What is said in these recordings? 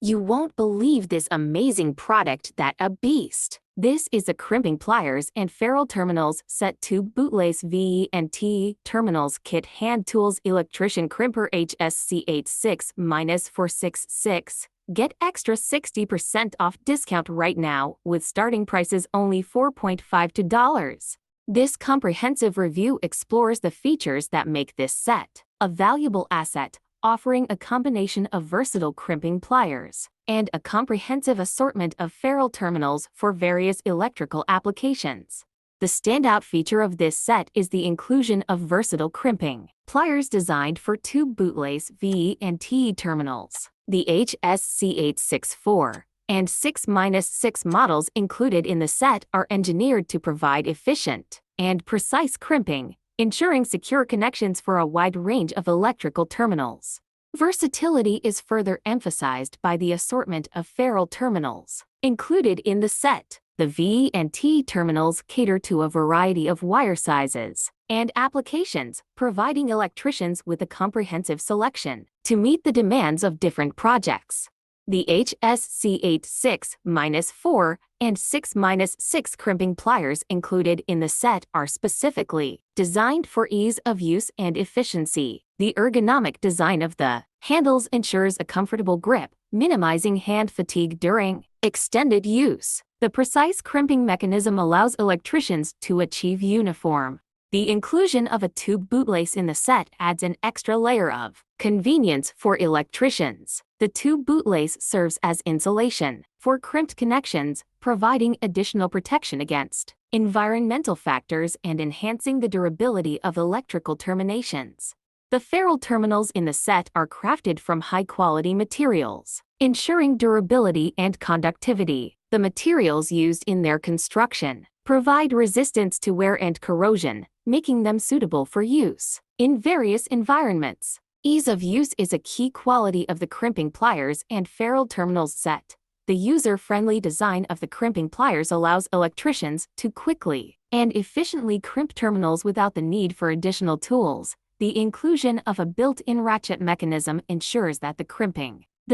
You won't believe this amazing product, that a beast. This is a Crimping Pliers and Ferrule Terminals Set 2 Bootlace VE&TE Terminals Kit Hand Tools Electrician Crimper HSC86-466. Get extra 60% off discount right now, with starting prices only $4.52. This comprehensive review explores the features that make this set a valuable asset, offering a combination of versatile crimping pliers and a comprehensive assortment of ferrule terminals for various electrical applications. The standout feature of this set is the inclusion of versatile crimping pliers designed for two Bootlace VE&TE terminals. The HSC864 and 6-6 models included in the set are engineered to provide efficient and precise crimping, ensuring secure connections for a wide range of electrical terminals. Versatility is further emphasized by the assortment of ferrule terminals included in the set. The VE&TE terminals cater to a variety of wire sizes and applications, providing electricians with a comprehensive selection to meet the demands of different projects. The HSC86-4 and 6-6 crimping pliers included in the set are specifically designed for ease of use and efficiency. The ergonomic design of the handles ensures a comfortable grip, minimizing hand fatigue during extended use. The precise crimping mechanism allows electricians to achieve uniform. The inclusion of a tube bootlace in the set adds an extra layer of convenience for electricians. The tube bootlace serves as insulation for crimped connections, providing additional protection against environmental factors and enhancing the durability of electrical terminations. The ferrule terminals in the set are crafted from high-quality materials, ensuring durability and conductivity. The materials used in their construction provide resistance to wear and corrosion, making them suitable for use in various environments. Ease of use is a key quality of the Crimping Pliers and Ferrule Terminals set. The user-friendly design of the crimping pliers allows electricians to quickly and efficiently crimp terminals without the need for additional tools. The inclusion of a built-in ratchet mechanism ensures that the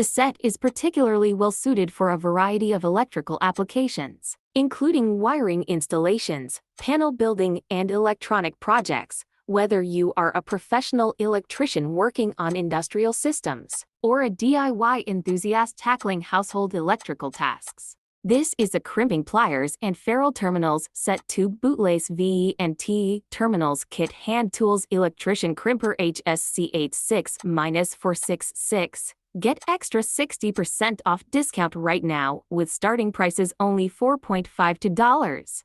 set is particularly well-suited for a variety of electrical applications, including wiring installations, panel building, and electronic projects. Whether you are a professional electrician working on industrial systems or a DIY enthusiast tackling household electrical tasks, this is a Crimping Pliers and Ferrule Terminals Set 2 Bootlace VE&TE Terminals Kit Hand Tools Electrician Crimper HSC86-466. Get extra 60% off discount right now, with starting prices only $4.52.